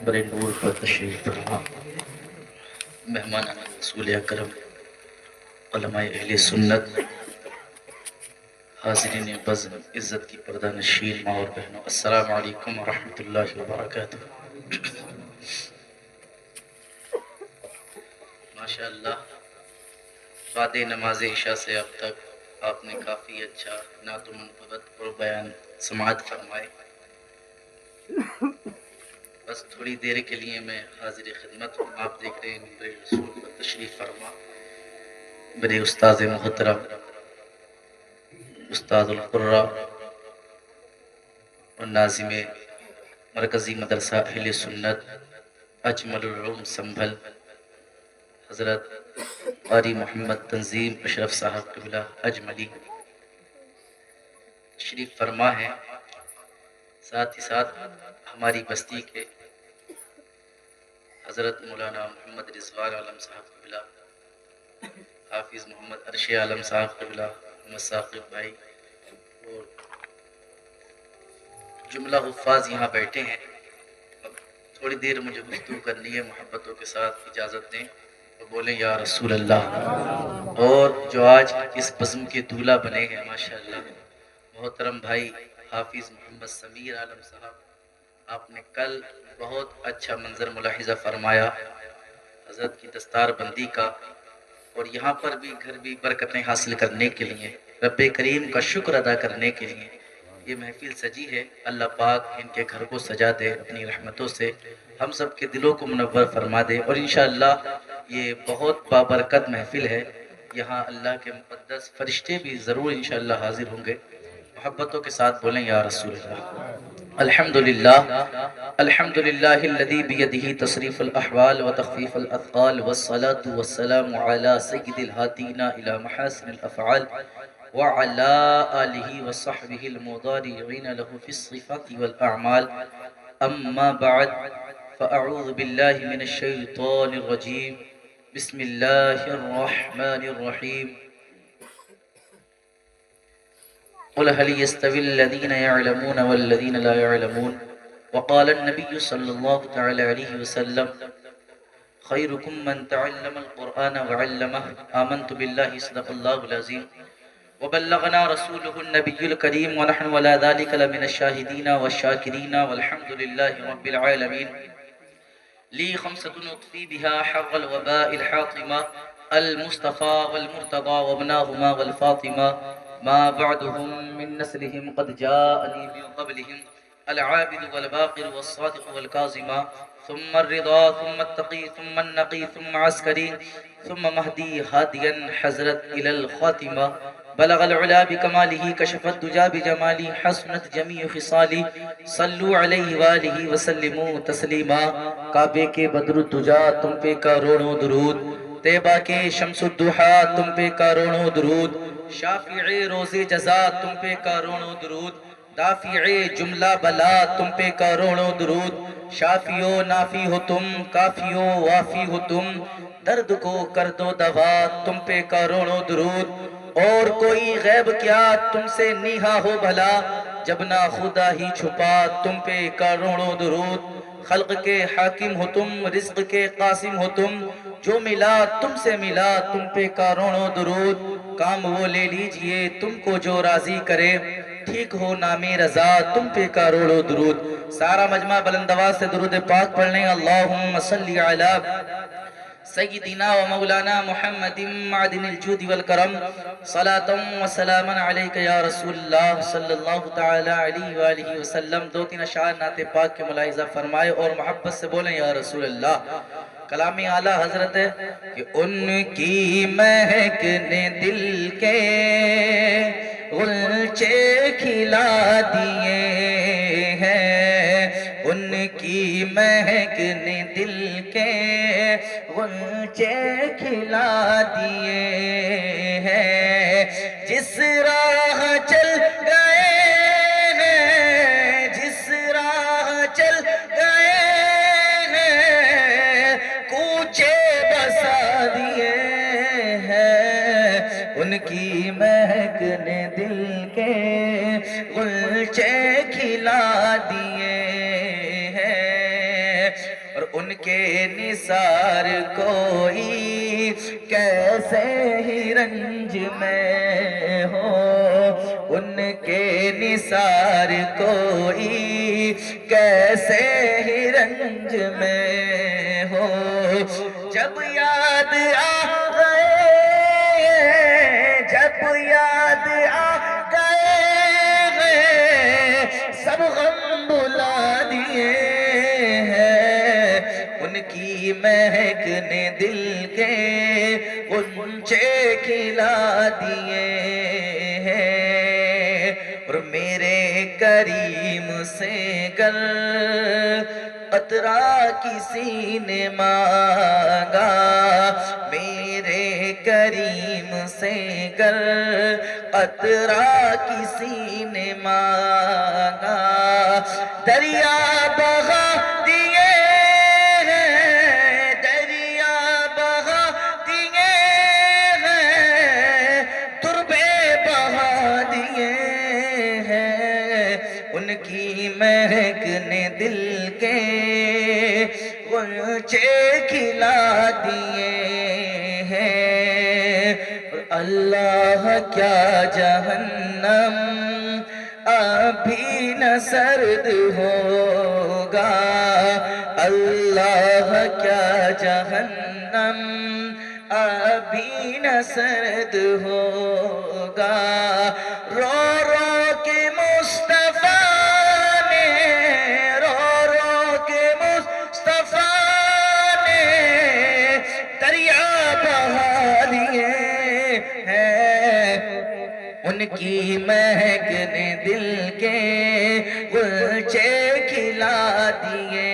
منبر نور پر تشریف فرما، مہمان رسول اکرم، علماء اہل سنت، حاضرین بزم، عزت کی پردہ نشین ماں اور بہنوں، السلام علیکم ورحمۃ اللہ وبرکاتہ۔ ماشاءاللہ بعد نماز عشاء سے اب تک آپ نے کافی اچھا نعت و منقبت اور بیان سماعت فرمائے۔ بس تھوڑی دیر کے لیے میں حاضر خدمت ہوں۔ آپ دیکھ رہے ہیں نور رسول پر تشریف فرما میرے استاد محترم، استاد القرہ اور ناظم مرکزی مدرسہ اہل سنت اجمل العلوم سنبھل، حضرت قاری محمد تنظیم اشرف صاحب قبلہ اجملی تشریف فرما ہے۔ ساتھ ہی ساتھ ہماری بستی کے حضرت مولانا محمد رضوان عالم صاحب قبلہ، حافظ محمد عرش عالم صاحب قبلہ، محمد ثاقب بھائی اور جملہ حفاظ یہاں بیٹھے ہیں۔ اب تھوڑی دیر مجھے گفتگو کرنی ہے، محبتوں کے ساتھ اجازت دیں اور بولیں یا رسول اللہ۔ اور جو آج اس بزم کے دولہ بنے ہیں ماشاءاللہ، محترم بھائی حافظ محمد سمیر عالم صاحب، آپ نے کل بہت اچھا منظر ملاحظہ فرمایا حضرت کی دستار بندی کا، اور یہاں پر بھی گھر بھی برکتیں حاصل کرنے کے لیے، رب کریم کا شکر ادا کرنے کے لیے یہ محفل سجی ہے۔ اللہ پاک ان کے گھر کو سجا دے اپنی رحمتوں سے، ہم سب کے دلوں کو منور فرما دے، اور انشاءاللہ یہ بہت بابرکت محفل ہے۔ یہاں اللہ کے مقدس فرشتے بھی ضرور انشاءاللہ حاضر ہوں گے۔ محبتوں کے ساتھ بولیں یا رسول اللہ۔ الحمدللہ الحمدللہ الذی بیدہ تصریف الاحوال وتخفیف الاثقال والصلاة والسلام علی سید الہادین الی محاسن الافعال وعلى آلہ وصحبہ المضارعین له فی الصفات والاعمال، اما بعد فاعوذ باللہ من الشیطان الرجیم، بسم اللہ الرحمن الرحیم، قل هل يستوي الذين يعلمون والذين لا يعلمون، وقال النبي صلى الله تعالى عليه وسلم خيركم من تعلم القرآن وعلمه، آمنت بالله صدق الله العظيم وبلغنا رسوله النبي الكريم ونحن ولا ذلك لمن الشاهدين والشاكرين والحمد لله رب العالمين۔ لي خمسة نطفي بها حر الوباء الحاطمة، المصطفى والمرتضى وابناهما والفاطمة، ما بعدهم من نسلهم قد جاءني من قبلهم العابد والباقر والصادق والكاظم، ثم الرضا ثم التقي ثم النقي ثم عسكري ثم مهدي هاديا حزرت إلى الخاتمة، بلغ العلا بكماله كشف الدجى بجماله حسنت جميع خصالي، صلوا عليه وآله وسلموا تسلیما۔ کعبے کے بدر الدجا تم پہ کروڑوں درود، طیبہ کے شمس الضحا تم پہ کروڑوں درود، شافع روز جزا تم پہ کروڑوں درود، دافع جملہ بلا تم پہ کروڑوں درود، شافی و نافی ہو تم، کافی و وافی ہو تم، درد کو کر دو دوا تم پہ کروڑوں درود، اور کوئی غیب کیا تم سے نیہا ہو بھلا، جب نہ خدا ہی چھپا تم پہ کروڑوں درود، خلق کے حاکم ہو تم، رزق کے قاسم ہو تم، جو ملا تم سے ملا تم پہ کروڑوں درود، کام وہ لے لیجئے تم کو جو راضی کرے، ٹھیک ہو نام رضا تم پہ کروڑوں درود۔ سارا مجمع بلند آواز سے درود پاک پڑھ لیں، اللہم صلی علی سیدنا و مولانا محمد معدن الجود والکرم، صلاة و سلاما علیک یا رسول اللہ صلی اللہ تعالی علیہ وآلہ وسلم۔ دو تین اشعار نعت پاک کے ملاحظہ فرمائے اور محبت سے بولیں یا رسول اللہ۔ کلام اعلیٰ حضرت ہے کہ ان کی مہک نے دل کے غلچے کھلا دیے ہیں، ان کی مہک نے دل کے غلچے کھلا دیے ہیں، جس راہ چل گئے ہیں، جس راہ چل گئے ہیں، کوچے بسا دیے ہیں، ان کی مہک نے دل کے غلچے کھلا دیے ہیں، کے نثار کوئی کیسے ہی رنج میں ہو، ان کے نثار کوئی کیسے ہی رنج میں ہو، جب یاد آ گئے، جب یاد آ گئے سب غم بلا دیے ہیں، ان کی مہک نے دل کے غنچے کھلا دیے ہیں، اور میرے کریم سے گر قطرہ کسی نے مانگا، میرے کریم سے گر قطرہ کسی نے مانگا، دریا بہا دیے ہیں، دریا بہا دیے ہیں، تربے بہا دیے ہیں، ان کی مہک نے دل کے غنچے کھلا دیے ہیں، اور اللہ کیا جہنم ابھی نہ سرد ہوگا، اللہ کیا جہنم ابھی نہ سرد ہوگا، رو رو کے مصطفیٰ نے، رو رو کے مصطفیٰ نے دریا بہا دیے ہیں، ان کی مہک نے دل کے غنچے کھلا دیے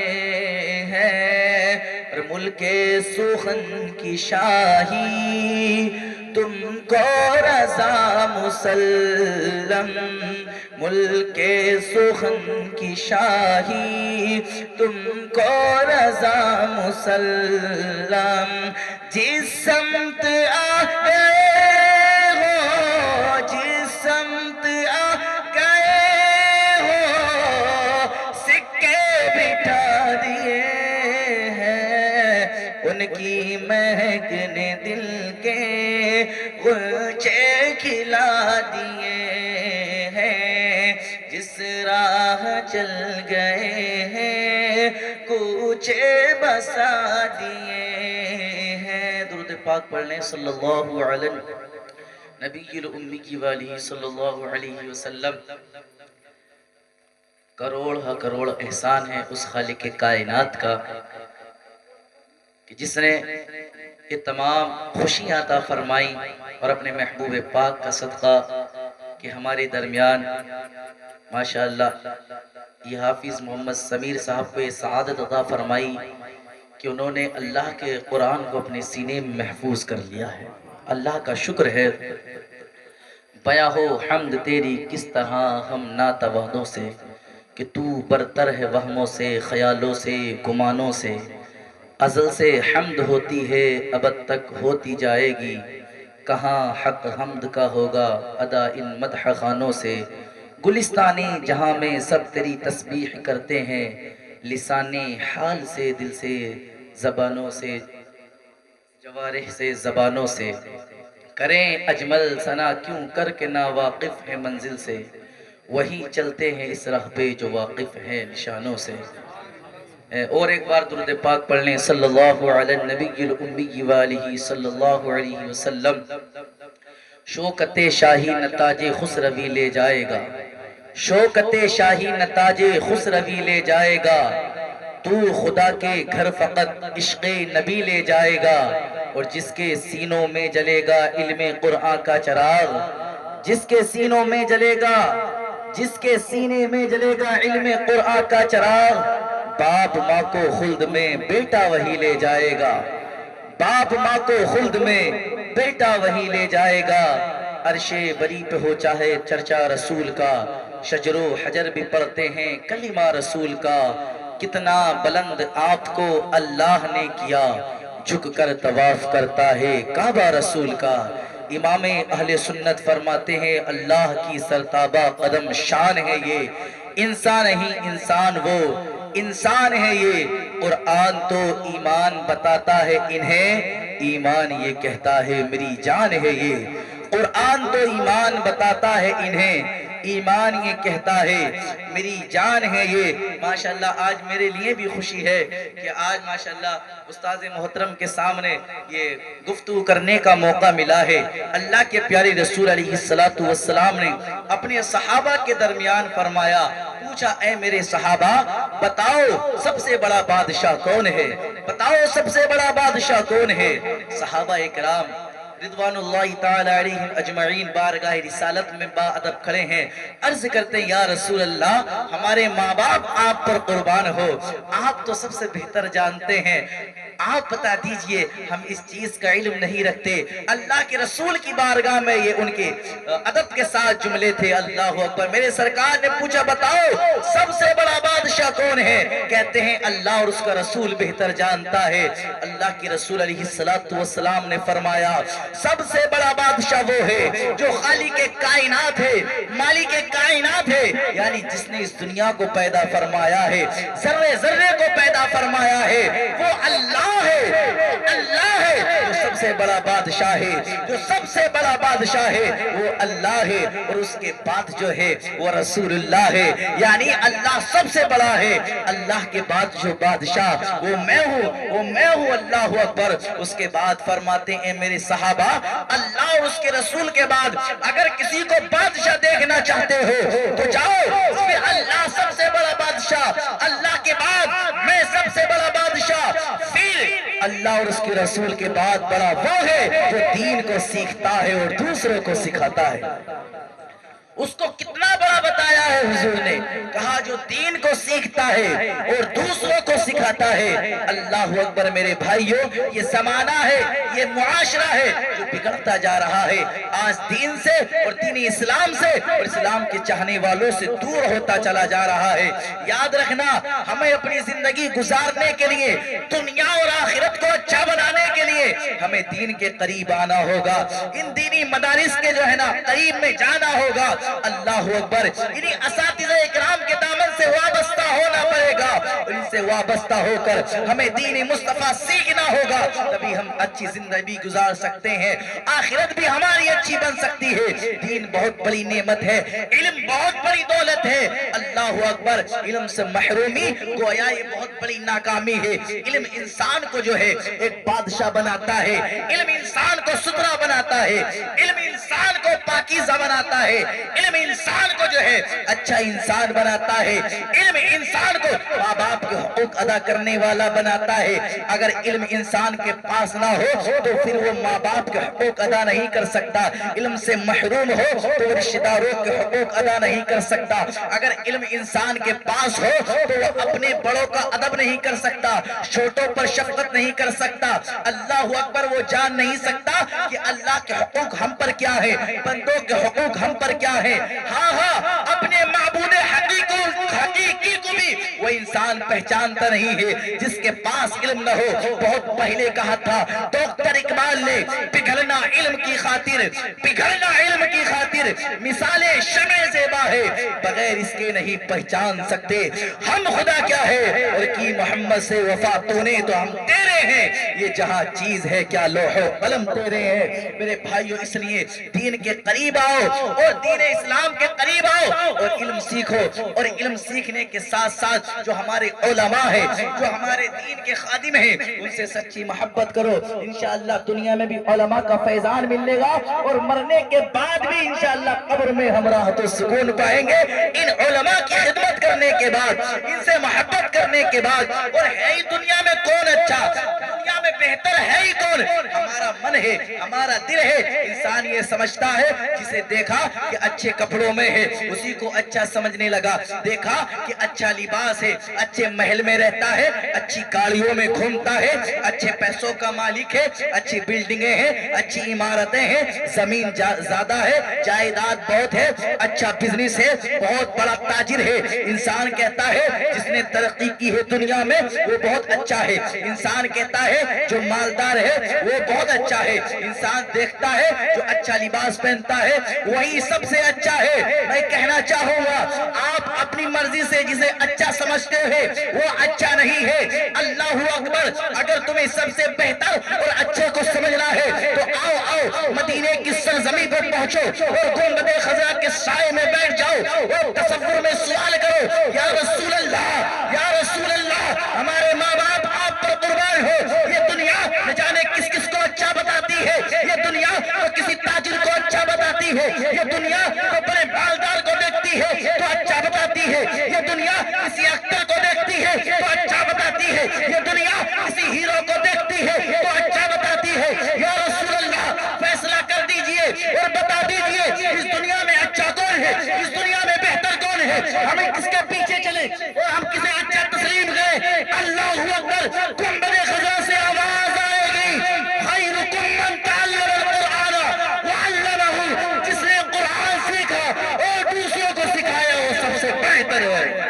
ہیں، اور ملک سخن کی شاہی تم کو رضا مسلم، ملک سخن کی شاہی تم کو رضا مسلم، جس سمت آئے ہو، جس سمت آ گئے ہو سکے بٹھا دیے ہیں، ان کی مہک نے دل کے غنچے کھلا دیے ہیں، جس راہ چل گئے ہیں کوچے بسا دیے ہیں۔ درود پاک پڑھ لیں صلی اللہ علیہ نبی الامی والہ صلی اللہ علیہ وسلم۔ کروڑ ہا کروڑ احسان ہے اس خالق کائنات کا کہ جس نے یہ تمام خوشیاں عطا فرمائی، اور اپنے محبوب پاک کا صدقہ کہ ہمارے درمیان ماشاءاللہ یہ حافظ محمد سمیر صاحب کو یہ سعادت عطا فرمائی کہ انہوں نے اللہ کے قرآن کو اپنے سینے میں محفوظ کر لیا ہے۔ اللہ کا شکر ہے، بیاں ہو حمد تیری کس طرح ہم ناتوانوں سے، کہ تو برتر ہے وہموں سے، خیالوں سے، گمانوں سے، ازل سے حمد ہوتی ہے ابد تک ہوتی جائے گی، کہاں حق حمد کا ہوگا ادا ان مدح خانوں سے، گلستانی جہاں میں سب تیری تسبیح کرتے ہیں، لسانی حال سے، دل سے، زبانوں سے، جوارح سے، زبانوں سے، کریں اجمل ثنا کیوں کر کے نا واقف ہے منزل سے، وہی چلتے ہیں اس راہ پہ جو واقف ہیں نشانوں سے۔ اور ایک بار درود پاک پڑھ لیں صلی اللہ علیہ نبی الامی والہ صلی اللہ علیہ وسلم۔ شوکت شاہی نتاج خسروی لے جائے گا، شوکت شاہی نتاج خسروی لے جائے گا، تو خدا کے گھر فقط عشق نبی لے جائے گا، اور جس کے سینوں میں جلے گا علم قرآن کا چراغ، جس کے سینوں میں جلے گا، جس کے سینے میں جلے گا علم قرآن کا چراغ، باپ ماں کو خلد میں بیٹا وہی لے جائے گا، باپ ماں کو خلد میں بیٹا وہی لے جائے گا، عرش بری پہ ہو چاہے چرچا رسول کا، شجر و حجر بھی پڑھتے ہیں کلمہ رسول کا، کتنا بلند آپ کو اللہ نے کیا، جھک کر طواف کرتا ہے کعبہ رسول کا، امام اہل سنت فرماتے ہیں اللہ کی سرتابہ قدم شان ہے یہ، انسان ہی انسان وہ انسان ہے یہ، قرآن تو ایمان بتاتا ہے انہیں، ایمان یہ کہتا ہے میری جان ہے یہ۔ قرآن تو ایمان بتاتا ہے انہیں، ایمان یہ کہتا ہے میری جان ہے یہ۔ ماشاءاللہ آج میرے لیے بھی خوشی ہے کہ آج ماشاءاللہ استاذ محترم کے سامنے یہ گفتگو کرنے کا موقع ملا ہے۔ اللہ کے پیارے رسول علیہ السلام نے اپنے صحابہ کے درمیان فرمایا، پوچھا اے میرے صحابہ بتاؤ سب سے بڑا بادشاہ کون ہے، بتاؤ سب سے بڑا بادشاہ کون ہے۔ صحابہ اکرام رضوان اللہ تعالی علیہم اجمعین بارگاہ رسالت میں با ادب کھڑے ہیں، عرض کرتے ہیں یا رسول اللہ ہمارے ماں باپ آپ پر قربان ہو، آپ تو سب سے بہتر جانتے ہیں، آپ بتا دیجئے ہم اس چیز کا علم نہیں رکھتے۔ اللہ کے رسول کی بارگاہ میں یہ ان کے ادب کے ساتھ جملے تھے۔ اللہ اکبر۔ میرے سرکار نے پوچھا بتاؤ سب سے بڑا بادشاہ کون ہے، کہتے ہیں اللہ اور اس کا رسول بہتر جانتا ہے۔ اللہ کے رسول علیہ السلام نے فرمایا سب سے بڑا بادشاہ وہ ہے جو خالق کائنات ہے، مالک کائنات ہے، یعنی جس نے اس دنیا کو پیدا فرمایا ہے، ذرے ذرے کو پیدا فرمایا ہے، وہ اللہ ہے، اللہ ہے جو سب سے بڑا بادشاہ ہے، جو سب سے بڑا بادشاہ ہے وہ اللہ ہے، اور اس کے بعد جو ہے وہ رسول اللہ ہے، یعنی اللہ سب سے بڑا ہے، اللہ کے بعد جو بادشاہ وہ میں ہوں اللہ اکبر۔ اس کے بعد فرماتے ہیں میرے صحابہ اللہ اور اس کے رسول کے بعد اگر کسی کو بادشاہ دیکھنا چاہتے ہو تو جاؤ، پھر اللہ سب سے بڑا بادشاہ، اللہ کے بعد میں سب سے بڑا بادشاہ، پھر اللہ اور اس کے رسول کے بعد بڑا وہ ہے جو دین کو سیکھتا ہے اور دوسروں کو سکھاتا ہے۔ اس کو کتنا بڑا بتایا ہے حضور نے، کہا جو دین کو سیکھتا ہے اور دوسروں کو سکھاتا ہے۔ اللہ اکبر میرے بھائیوں، یہ زمانہ ہے، یہ معاشرہ ہے جو بگڑتا جا رہا ہے، آج دین سے اور دین اسلام سے اور اسلام کے چاہنے والوں سے دور ہوتا چلا جا رہا ہے۔ یاد رکھنا ہمیں اپنی زندگی گزارنے کے لیے، دنیا اور آخرت کو اچھا بنانے کے لیے ہمیں دین کے قریب آنا ہوگا، ان دینی مدارس کے جو ہے نا قریب میں جانا ہوگا۔ اللہ اکبر۔ انہی اساتذہ اکرام کے دامن سے وابستہ ہونا پڑے گا، ان سے وابستہ ہو کر ہمیں دین مصطفیٰ سیکھنا ہوگا، تبھی ہم اچھی زندگی گزار سکتے ہیں، آخرت بھی ہماری اچھی بن سکتی ہے۔ دین بہت بڑی نعمت ہے، علم بہت بڑی دولت ہے۔ اللہ اکبر۔ علم سے محرومی گویا یہ بہت بڑی ناکامی ہے۔ علم انسان کو جو ہے ایک بادشاہ بناتا ہے، علم انسان کو ستھرا بناتا ہے، علم انسان کو پاکیزہ بناتا ہے، علم انسان کو جو ہے اچھا انسان بناتا ہے، علم انسان کو ماں باپ کے حقوق ادا کرنے والا بناتا ہے۔ اگر علم انسان کے پاس نہ ہو تو پھر وہ ماں باپ کے حقوق ادا نہیں کر سکتا، علم سے محروم ہو تو رشتہ داروں کے حقوق ادا نہیں کر سکتا، اگر علم انسان کے پاس ہو تو وہ اپنے بڑوں کا ادب نہیں کر سکتا، چھوٹوں پر شفقت نہیں کر سکتا۔ اللہ اکبر۔ وہ جان نہیں سکتا کہ اللہ کے حقوق ہم پر کیا ہے، بندوں کے حقوق ہم پر کیا ہے۔ ہاں اپنے معبود حقیقی کو بھی وہ انسان پہچانتا نہیں ہے جس کے پاس علم نہ ہو۔ بہت پہلے کہا تھا ڈاکٹر اقبال نے، پگھلنا علم کی خاطر، پگھلنا علم کی خاطر مثالیں شمع زیبا ہے، بغیر اس کے نہیں پہچان سکتے ہم خدا کیا ہے، اور کی محمد سے وفا تو نے تو ہم تیرے ہیں، یہ جہاں چیز ہے کیا لوح و قلم تیرے ہیں۔ میرے بھائیوں اس لیے دین کے قریب آؤ اور دین اسلام کے قریب آؤ اور علم سیکھو، اور علم سیکھنے کے ساتھ ساتھ جو ہمارے علماء ہیں، جو ہمارے دین کے خادم ہیں، ان سے سچی محبت کرو۔ انشاءاللہ دنیا میں بھی علماء کا فیضان ملے گا، اور مرنے کے بعد بھی انشاءاللہ قبر میں ہم راحت و سکون پائیں گے ان علماء کی خدمت کرنے کے بعد، ان سے محبت کرنے کے بعد۔ اور ہے ہی دنیا میں کون اچھا، دنیا میں بہتر ہے ہی کون، ہمارا من ہے، ہمارا دل ہے۔ انسان یہ سمجھتا ہے جسے دیکھا کہ اچھے کپڑوں میں ہے اسی کو اچھا سمجھنے لگا، دیکھا کہ اچھا لباس ہے، اچھے محل میں رہتا ہے، اچھی گاڑیوں میں گھومتا ہے، اچھے پیسوں کا مالک ہے، اچھی بلڈنگیں ہیں، اچھی عمارتیں ہیں، زمین زیادہ ہے، جائیداد بہت ہے، اچھا بزنس ہے، بہت بڑا تاجر ہے۔ انسان کہتا ہے جس نے ترقی کی ہے دنیا میں وہ بہت اچھا ہے، انسان کہتا ہے جو مالدار ہے وہ بہت اچھا ہے، انسان دیکھتا ہے جو اچھا لباس پہنتا ہے وہی سب سے اچھا ہے۔ میں کہنا چاہوں گا آپ اپنی مرضی سے جسے اچھا سمجھتے ہیں وہ اچھا نہیں ہے۔ اللہ اکبر، اگر تمہیں سب سے بہتر اور اچھے کو سمجھنا ہے تو آؤ مدینے کی سرزمین پر پہنچو اور گنبد خضرا کے سائے میں بیٹھ جاؤ اور تصور میں سوال کرو، یا رسول اللہ، یا رسول اللہ، ہمارے ماں باپ آپ پر قربان ہو، یہ دنیا نہ جانے کس کس کو اچھا بتاتی ہے، یہ دنیا تو کسی تاجر کو اچھا بتاتی ہے، یہ دنیا تو بڑے مالدار کو دیکھتی ہے تو اچھا بتاتی ہے، یہ دنیا کسی ایکٹر کو دیکھتی ہے تو اچھا بتاتی ہے، یہ دنیا کسی ہیرو کو دیکھتی ہے تو اچھا بتاتی ہے۔ یا رسول اللہ، فیصلہ کر دیجئے اور بتا دیجئے اس دنیا میں اچھا کون ہے، اس دنیا میں بہتر کون ہے، ہمیں کس کے پیچھے چلے اور ہم کسے اچھا تسلیم کریں۔ اللہ اکبر، گنبد خضرا سے آواز آئے گی، خیرکم من تعلم القرآن وعلمہ، جس نے قرآن سیکھا اور دوسروں کو سکھایا وہ سب سے بہتر ہے۔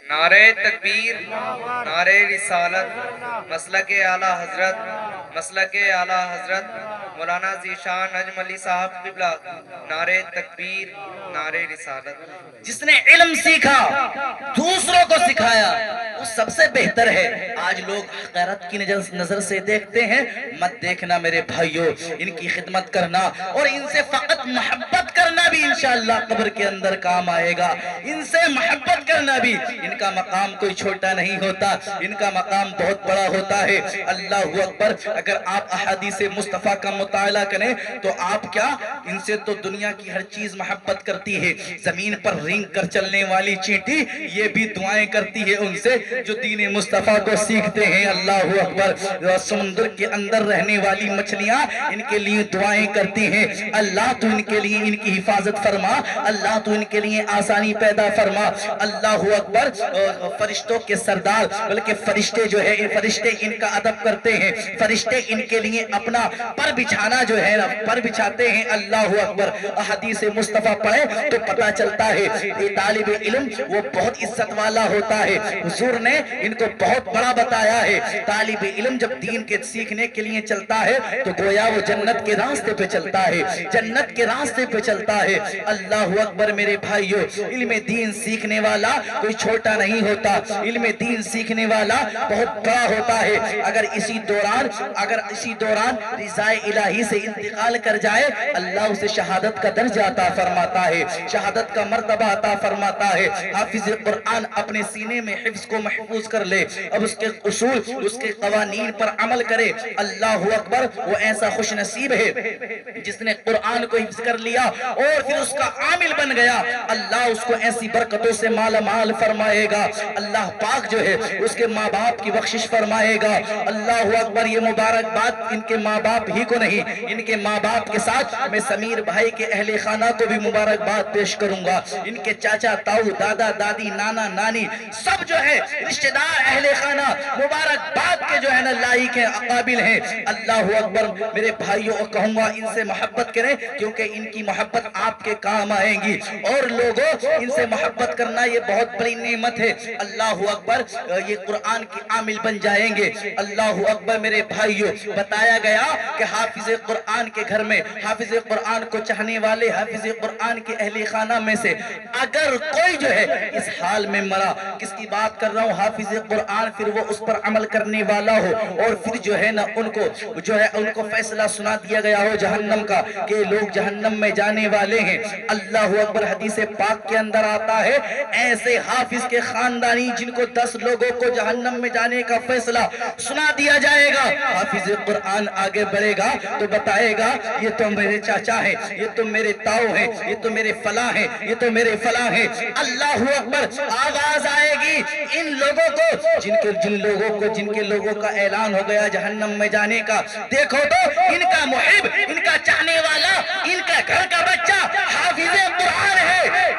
نعرہ تکبیر، نعرہ رسالت، مسلک اعلیٰ حضرت، مسلک اعلیٰ حضرت مولانا ذیشان نجم علی صاحب قبلہ، نعرہ تکبیر، نعرہ رسالت۔ جس نے علم سیکھا دوسروں کو سکھایا وہ سب سے بہتر ہے۔ آج لوگ غیرت کی نظر سے دیکھتے ہیں، مت دیکھنا میرے بھائیوں، ان کی خدمت کرنا اور ان سے فقط محبت کرنا بھی انشاءاللہ قبر کے اندر کام آئے گا۔ ان سے محبت کرنا بھی، ان کا مقام کوئی چھوٹا نہیں ہوتا، ان کا مقام بہت بڑا ہوتا ہے۔ اللہ اکبر، اگر آپ احادیث مصطفیٰ کا مطالعہ کریں تو آپ کیا، ان سے تو دنیا کی ہر چیز محبت کرتی ہے۔ زمین پر رینگ کر چلنے والی چینٹی یہ بھی دعائیں کرتی ہے ان سے جو دین مصطفیٰ کو سیکھتے ہیں۔ اللہ اکبر، سمندر کے اندر رہنے والی مچھلیاں ان کے لیے دعائیں کرتی ہیں، اللہ تو ان کے لیے ان کی حفاظت فرما، اللہ تو ان کے لیے آسانی پیدا فرما۔ اللہ اکبر، فرشتوں کے سردار بلکہ فرشتے جو ہے، فرشتے ان کا ادب کرتے ہیں، فرشتے ان کے لیے اپنا پر بچھانا جو ہے پر بچھاتے ہیں۔ اللہ اکبر، حدیث مصطفیٰ پڑھیں تو پتہ چلتا ہے یہ طالب علم وہ بہت عزت والا ہوتا ہے۔ حضور نے ان کو بہت بڑا بتایا ہے، طالب علم جب دین کے سیکھنے کے لیے چلتا ہے تو گویا وہ جنت کے راستے پہ چلتا ہے، جنت کے راستے پہ چلتا ہے۔ اللہ اکبر میرے بھائیو، علم دین سیکھنے والا کوئی چھوٹا نہیں ہوتا، علم دین سیکھنے والا بہت بڑا ہوتا ہے۔ اگر اسی دوران رضا الہی سے انتقال کر جائے اللہ اسے شہادت کا درجہ عطا فرماتا ہے، شہادت کا مرتبہ عطا فرماتا ہے۔ حافظ قرآن اپنے سینے میں حفظ کو محفوظ کر لے، اب اس کے اصول، اس کے قوانین پر عمل کرے، اللہ اکبر، وہ ایسا خوش نصیب ہے جس نے قرآن کو حفظ کر لیا اور پھر اس کا عامل بن گیا۔ اللہ اس کو ایسی برکتوں سے مالا مال فرمائے گا، اللہ پاک جو ہے اس کے ماں باپ کی بخشش فرمائے گا۔ اللہ اکبر، یہ مبارک بات ان کے ماں باپ ہی کو نہیں، ان کے ماں باپ کے ساتھ میں سمیر بھائی کے اہل خانہ کو بھی مبارکباد پیش کروں گا۔ ان کے چاچا تاؤ، دادا دادی، نانا نانی سب جو ہے رشتہ دار اہل خانہ مبارکباد کے جو ہے نا لائق ہیں، قابل ہیں۔ اللہ اکبر میرے بھائیوں، کہوں گا ان سے محبت کریں کیونکہ ان کی محبت آپ کے کام آئیں گی، اور لوگوں ان سے محبت کرنا یہ بہت بڑی نعمت ہے۔ اللہ اکبر، یہ قرآن کے عامل بن جائیں گے۔ اللہ اکبر میرے بھائیوں، بتایا گیا کہ حافظ قرآن کے گھر میں، حافظ قرآن کو چاہنے والے حافظ قرآن کے اہل خانہ میں سے اگر کوئی جو ہے اس حال میں مرا، کس کی بات کر رہا ہوں، حافظ قرآن، پھر وہ اس پر عمل کرنے والا ہو اور پھر جو ہے نا ان کو فیصلہ سنا دیا گیا ہو جہنم کا کہ لوگ جہنم میں جانے والے ہیں۔ اللہ اکبر، حدیث پاک کے اندر آتا ہے ایسے حافظ کے خاندانی جن کو 10 لوگوں کو جہنم میں جانے کا فیصلہ سنا دیا جائے گا، حافظ قرآن آگے بڑھے گا تو بتائے گا یہ تو میرے چاچا ہیں، یہ تو میرے تاؤ ہیں، یہ تو میرے فلاں ہیں، یہ تو میرے فلاں ہیں۔ اللہ اکبر، آواز آئے گی ان لوگوں کو جن کے لوگوں کا اعلان ہو گیا جہنم میں جانے کا، دیکھو تو ان کا محب، ان کا چاہنے والا، ان کا گھر کا بچہ حافظ قرآن ہے،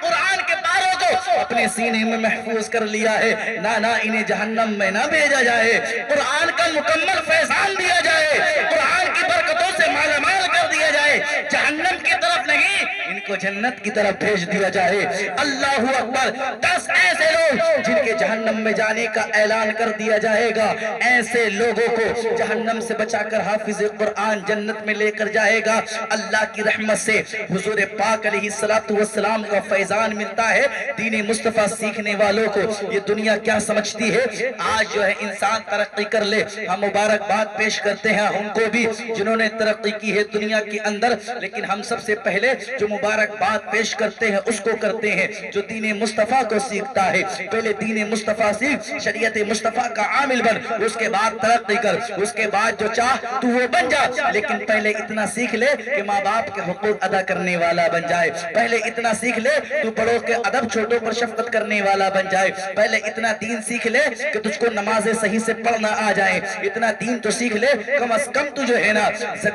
قرآن کے پاروں کو اپنے سینے میں محفوظ کر لیا ہے، نانا انہیں جہنم میں نہ بھیجا جائے، قرآن کا مکمل فیضان دیا جائے، قرآن کی برکتوں سے مالا مال کر دیا جائے، جہنم کی طرف نہیں ان کو جنت کی طرف بھیج دیا جائے۔ اللہ اکبر۔ 10 ایسے لوگ جن کے جہنم میں جانے کا اعلان کر دیا جائے گا، ایسے لوگوں کو جہنم سے بچا کر حافظ قرآن جنت میں لے کر جائے گا۔ اللہ کی رحمت سے حضور پاک علیہ السلام کا فیضان ملتا ہے۔ دین مصطفیٰ سیکھنے والوں کو یہ دنیا کیا سمجھتی ہے؟ آج جو ہے انسان ترقی کر لے، ہم مبارکباد پیش کرتے ہیں ان کو بھی جنہوں نے ترقی کی ہے دنیا کے اندر، لیکن ہم سب سے پہلے جو مبارکباد پیش کرتے ہیں اس کو کرتے ہیں جو دین مصطفیٰ کو سیکھتا ہے۔ پہلے دین مصطفیٰ سیکھ، شریعت مصطفیٰ کا عامل بن، اس کے بعد ترقی کر، اس کے بعد جو چاہ تو وہ بن جا، لیکن پہلے اتنا سیکھ لے کہ ماں باپ کے حقوق ادا کرنے والا بن جائے، پہلے اتنا سیکھ لے تو بڑوں کے ادب، چھوٹوں پر شفقت کرنے والا بن جائے، پہلے اتنا دین سیکھ لے کہ تجھ کو نمازیں صحیح سے پڑھنا آ جائے، اتنا دین تو سیکھ لے کم از کم تو جو ہے نا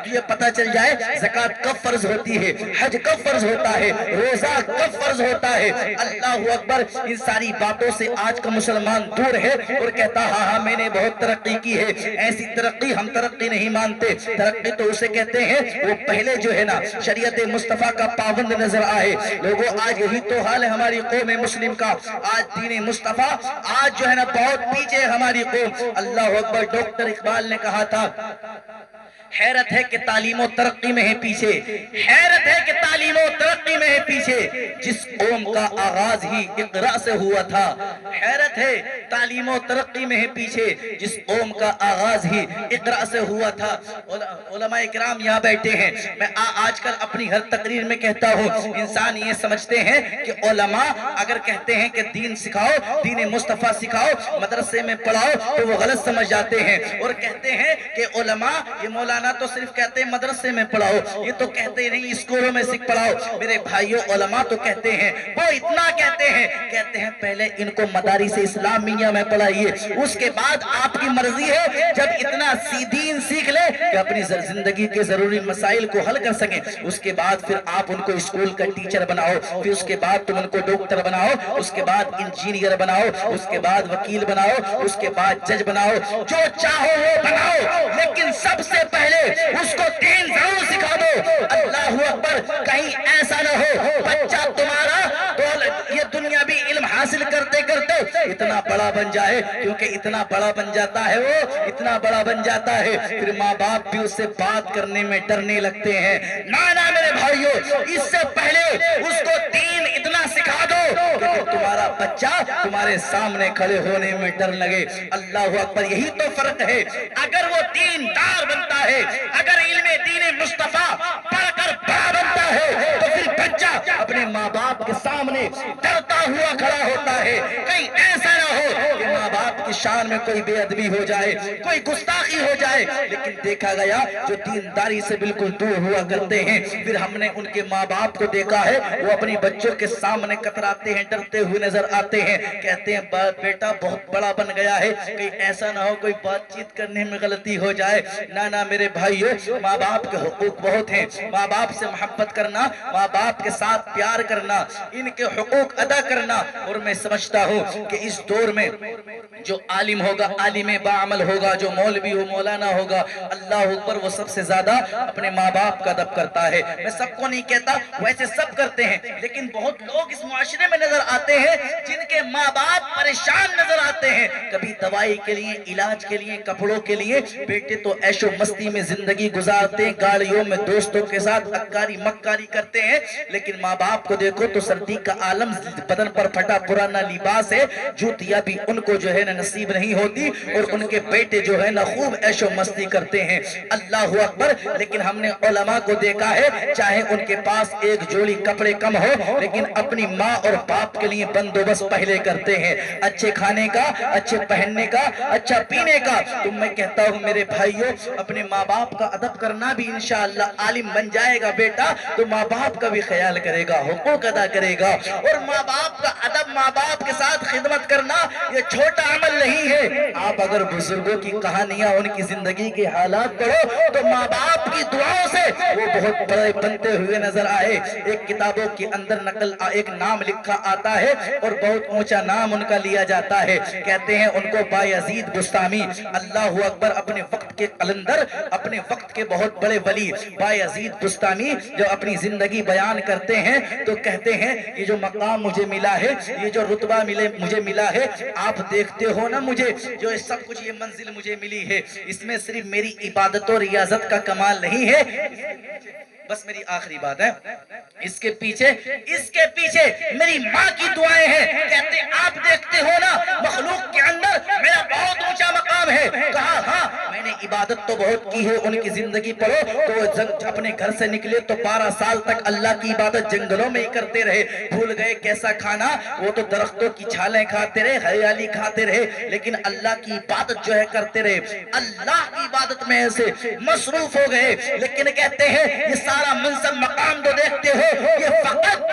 یہ پتہ چل جائے زکوٰۃ کب فرض ہوتی ہے، حج کب فرض ہوتا ہے، روزہ کب فرض ہوتا ہے۔ اللہ اکبر۔ ان ساری باتوں سے آج کا مسلمان دور ہے اور کہتا ہاں میں نے بہت ترقی کی ہے۔ ایسی ترقی ہم ترقی نہیں مانتے، ترقی تو اسے کہتے ہیں وہ پہلے جو ہے نا شریعت مصطفیٰ کا پابند نظر آئے۔ لوگوں آج یہی تو حال ہے ہماری قوم مسلم کا، آج دین مصطفیٰ آج جو ہے نا بہت پیچھے ہماری قوم۔ اللہ اکبر۔ ڈاکٹر اقبال نے کہا تھا حیرت ہے کہ تعلیم و ترقی میں ہے پیچھے، حیرت ہے کہ تعلیم و ترقی میں ہے پیچھے، جس قوم کا آغاز ہی اقرا سے ہوا تھا۔ حیرت ہے تعلیم و ترقی میں ہے پیچھے، جس قوم کا آغاز ہی اقرا سے ہوا تھا۔ علماء کرام یہاں بیٹھے ہیں، میں آج کل اپنی ہر تقریر میں کہتا ہوں، انسان یہ سمجھتے ہیں کہ علماء اگر کہتے ہیں کہ دین سکھاؤ، دین مصطفیٰ سکھاؤ، مدرسے میں پڑھاؤ تو وہ غلط سمجھ جاتے ہیں اور کہتے ہیں کہ علماء یہ مولانا تو صرف کہتے ہیں مدرسے میں پڑھاؤ، یہ تو کہتے نہیں اسکولوں میں سکھ پڑھاؤ۔ میرے بھائیوں علماء تو کہتے ہیں، وہ اتنا کہتے ہیں پہلے ان کو مدارس اسلامیہ میں پڑھائیے، اس کے بعد آپ کی مرضی ہے جب اتنا دین سیکھ لے کہ اپنی زندگی کے ضروری مسائل کو حل کر سکیں، اس کے بعد پھر آپ ان کو اسکول کا ٹیچر بناؤ، پھر اس کے بعد تم ان کو ڈاکٹر بناؤ، اس کے بعد انجینئر بناؤ، اس کے بعد وکیل بناؤ، اس کے بعد جج بناؤ، جو چاہو وہ بناؤ، لیکن سب سے پہلے اس کو دین ضرور سکھا دو۔ اللہ اکبر۔ کہیں ایسا نہ ہو بچہ تمہارا تو یہ دنیا بھی علم حاصل کرتے کرتے اتنا بڑا بن جائے، کیونکہ اتنا بڑا بن جاتا ہے وہ، اتنا بڑا بن جاتا ہے پھر ماں باپ بھی اس سے بات کرنے میں ڈرنے لگتے ہیں۔ نانا میرے بھائیوں، اس سے پہلے اس کو دین اتنا سکھا دو کہ تمہارا بچہ تمہارے سامنے کھڑے ہونے میں ڈر لگے۔ اللہ اکبر۔ یہی تو فرق ہے، اگر وہ دیندار بنتا ہے، اگر علم دین مصطفیٰ پڑھ کر بڑا بنتا ہے تو پھر بچہ اپنے ماں باپ کے سامنے ڈرتا ہوا کھڑا ہوتا ہے۔ کہیں ایسا نہ ہو کہ ماں باپ کی شان میں کوئی بے ادبی ہو جائے، کوئی گستاخی ہو جائے۔ لیکن دیکھا گیا جو دینداری سے بالکل دور ہوا کرتے ہیں، پھر ہم نے ان کے ماں باپ کو دیکھا ہے وہ اپنی بچوں کے سامنے کتراتے ہیں، ڈرتے ہوئے نظر آتے ہیں، کہتے ہیں بیٹا بہت بڑا بن گیا ہے، کہیں ایسا نہ ہو کوئی بات چیت کرنے میں غلطی ہو جائے۔ نانا میرے بھائیوں، ماں باپ کے حقوق بہت ہیں، ماں باپ سے محبت کرنا، ماں باپ کے ساتھ پیار کرنا، ان کے حقوق ادا کرنا۔ اور میں سمجھتا ہوں کہ اس دور میں جو عالم ہوگا، عالم باعمل ہوگا، جو مولوی ہو، مولانا ہوگا، اللہ اکبر، وہ سب سے زیادہ اپنے ماں باپ کا ادب کرتا ہے۔ میں سب کو نہیں کہتا، ویسے سب کرتے ہیں، لیکن بہت لوگ اس معاشرے میں نظر آتے ہیں جن کے ماں باپ پریشان نظر آتے ہیں، کبھی دوائی کے لیے، علاج کے لیے، کپڑوں کے لیے، بیٹے تو عیش و مستی میں زندگی گزارتے ہیں، گاڑیوں میں دوستوں کے ساتھ اکاری مکاری کرتے ہیں، لیکن ماں باپ کو دیکھو تو سردی کا عالم، بدن پر پھٹا پرانا لباس ہے، جوتیاں بھی ان کو جو ہے نا نصیب نہیں ہوتی، اور ان کے بیٹے جو ہے نا خوب عیش و مستی کرتے ہیں۔ اللہ اکبر۔ لیکن ہم نے علماء کو دیکھا ہے، چاہے ان کے پاس ایک جوڑی کپڑے کم ہو، لیکن اپنی ماں اور باپ کے لیے بندوبست پہلے کرتے ہیں، اچھے کھانے کا، اچھے پہننے کا، اچھا پینے کا۔ تو میں کہتا ہوں میرے بھائیوں، اپنے ماں باپ کا ادب کرنا بھی انشاءاللہ عالم بن جائے گا بیٹا تو ماں باپ کا بھی خیال کرے گا، حقوق ادا کرے گا، اور ماں باپ کا ادب، ماں باپ کے ساتھ خدمت کرنا یہ چھوٹا عمل عمل نہیں ہے. آپ اگر بزرگوں کی کہانیاں ان کی زندگی کے حالات پڑھو تو ماں باپ کی دعاؤں سے وہ بہت بڑے بنتے ہوئے نظر آئے. ایک کتابوں کے اندر ایک نام لکھا آتا ہے اور بہت اونچا نام ان کا لیا جاتا ہے. کہتے ہیں ان کو بایزید بستامی. اللہ اکبر. اپنے وقت کے قلندر, اپنے وقت کے بہت بڑے ولی بایزید بستامی جو اپنی زندگی بیان کرتے ہیں تو کہتے ہیں یہ جو مقام مجھے ملا ہے, یہ جو رتبہ مجھے ملا ہے, آپ دیکھتے ہو نا مجھے جو سب کچھ یہ منزل مجھے ملی ہے, اس میں صرف میری عبادت و ریاضت کا کمال نہیں ہے. بس میری آخری بات ہے, اس کے پیچھے میری ماں کی دعائیں ہیں. کہتے ہیں آپ دیکھتے ہو نا مخلوق کے اندر میرا بہت اونچا مقام ہے. کہا ہاں میں نے عبادت تو بہت کی ہے. ان کی زندگی پڑھو تو وہ اپنے گھر سے نکلے تو 12 سال تک اللہ کی عبادت جنگلوں میں ہی کرتے رہے. بھول گئے کیسا کھانا, وہ تو درختوں کی چھالیں کھاتے رہے, ہریالی کھاتے رہے, لیکن اللہ کی عبادت جو ہے کرتے رہے. اللہ کی عبادت میں ایسے مصروف ہو گئے. لیکن کہتے ہیں یہ سارا منصب مقام جو دیکھتے ہو یہ فقط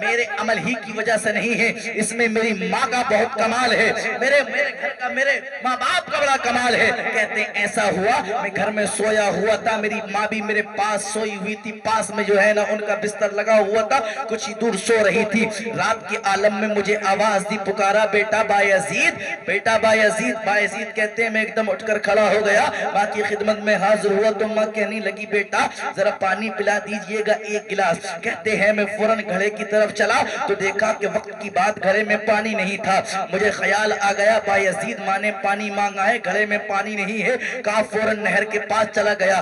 میرے عمل ہی کی وجہ سے نہیں ہے, اس میں میری ماں کا بہت کمال ہے, میرے گھر کا, میرے ماں باپ کا بڑا کمال ہے. کہتے ہیں ایسا ہوا میں گھر میں سویا ہوا تھا, میری ماں بھی میرے پاس سوئی ہوئی تھی, پاس میں جو ہے نا ان کا بستر لگا ہوا تھا, کچھ ہی دور سو رہی تھی. رات کے عالم میں مجھے آواز دی, پکارا بیٹا بایزید, بیٹا بایزید. بایزید کہتے ہیں میں ایک دم اٹھ کر کھڑا ہو گیا, ماں کی خدمت میں حاضر ہوا تو ماں کہنے لگی بیٹا ذرا پانی پلا دیجئے گا 1 گلاس. کہتے ہیں میں فوراً گھڑے کی طرف چلا تو دیکھا کہ وقت کی بات گھڑے میں پانی نہیں تھا. مجھے خیال آ گیا بایزید ماں نے پانی مانگا ہے, گھڑے میں پانی نہیں ہے. کہا فوراً نہر کے پاس چلا گیا,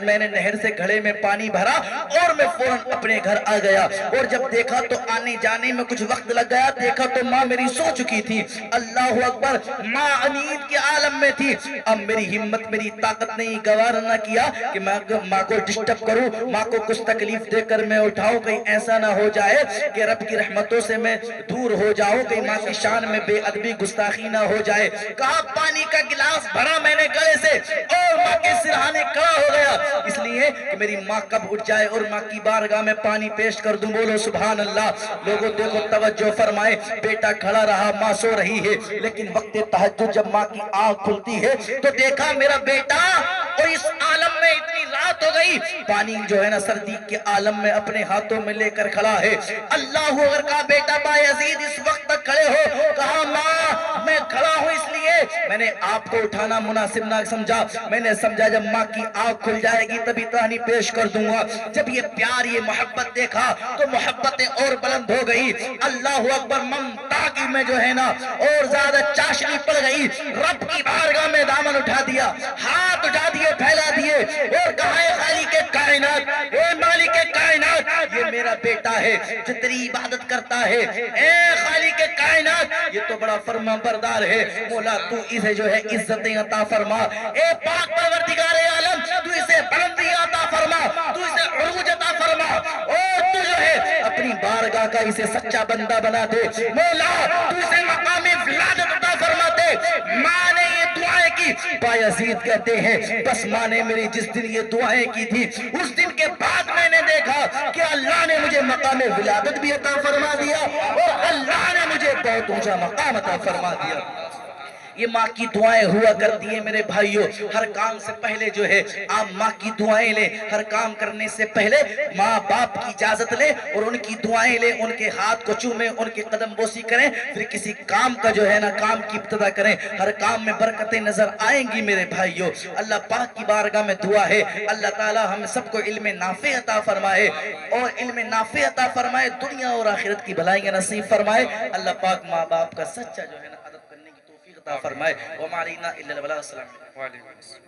میں نے نہر سے گھڑے میں پانی بھرا اور میں فوراً اپنے گھر آ گیا. اور جب دیکھا تو آنے جانے میں کچھ وقت لگ گیا. دیکھا تو ماں میری سو چکی تھی. اللہ اکبر, ماں نیند کے عالم میں تھی. اب میری ہمت, میری طاقت نے گوارا نہ کیا کہ میں ماں کو ڈسٹرب کروں, ماں کو کچھ تکلیف دے کر میں اٹھاؤں. کہیں ایسا نہ ہو جائے کہ رب کی رحمتوں سے میں دور ہو جاؤں, کہیں ماں کی شان میں بے ادبی گستاخی نہ ہو جائے. کہا پانی کا گلاس بھرا میں نے گلے سے اور ماں کے سرہانے کھڑا ہو گیا, اس لیے کہ میری ماں کب اٹھ جائے اور ماں کی بارگاہ میں پانی پیش کر دوں. بولو سبحان اللہ. لوگوں دیکھو توجہ فرمائے, بیٹا کھڑا رہا, ماں سو رہی ہے, لیکن وقت تہجد جب ماں کی آنکھ کھلتی ہے تو دیکھا میرا بیٹا, اور اس عالم میں اتنی رات ہو گئی, پانی جو ہے نا سردی کے عالم میں اپنے ہاتھوں میں لے کر کھڑا ہے. اللہ اکبر. کہا بیٹا بایزید اس وقت تک کھڑے ہو. کہا ماں میں کھڑا ہوں اس لیے میں نے آپ کو اٹھانا مناسب نہ سمجھا, میں نے سمجھا جب ماں کی آنکھ کھل جائے گی تبھی کہانی پیش کر دوں گا. جب یہ پیار, یہ محبت دیکھا تو محبتیں اور بلند ہو گئی. اللہ اکبر. ممتا کی میں جو ہے نا اور زیادہ چاشنی پڑ گئی. رب کی بارگاہ میں دامن اٹھا دیا, ہاتھ اٹھا دیے, پھیلا دیے اور کہا اے خالق کائنات, اے مالک کائنات, یہ میرا بیٹا ہے جو تیری عبادت کرتا ہے. اے خالق کائنات, یہ تو بڑا فرما بردار ہے, مولا تو اسے جو ہے عزتیں عطا فرما. اے پاک پروردگار عالم, تو اسے بلندی عطا فرما, تو اسے عروج عطا فرما, اور تو جو ہے اپنی بارگاہ کا اسے سچا بندہ بنا دے. مولا تو اسے مقام ولادت عطا فرما دے. ماں نے یہ دعائیں کی. بایزید کہتے ہیں بس ماں نے میری جس دن یہ دعائیں کی تھی, اس دن کے بعد میں نے دیکھا کہ اللہ نے مجھے مقام ولادت بھی عطا فرما دیا اور اللہ نے مجھے بہت اونچا مقام عطا فرما دیا. یہ ماں کی دعائیں ہوا کرتی ہیں میرے بھائیوں. ہر کام سے پہلے جو ہے آپ ماں کی دعائیں لیں. ہر کام کرنے سے پہلے ماں باپ کی اجازت لیں اور ان کی دعائیں لیں, ان کے ہاتھ کو چومیں, ان کے قدم بوسی کریں, پھر کسی کام کا جو ہے نا کام کی ابتدا کریں. ہر کام میں برکتیں نظر آئیں گی میرے بھائیوں. اللہ پاک کی بارگاہ میں دعا ہے اللہ تعالی ہم سب کو علم نافع عطا فرمائے اور علم نافع عطا فرمائے, دنیا اور آخرت کی بھلائیاں نصیب فرمائے. اللہ پاک ماں باپ کا سچا جو ہے نا ادب کرنے کی توفیق عطا فرمائے. وما علینا الا البلاغ. السلام علیکم. وعلیکم السلام.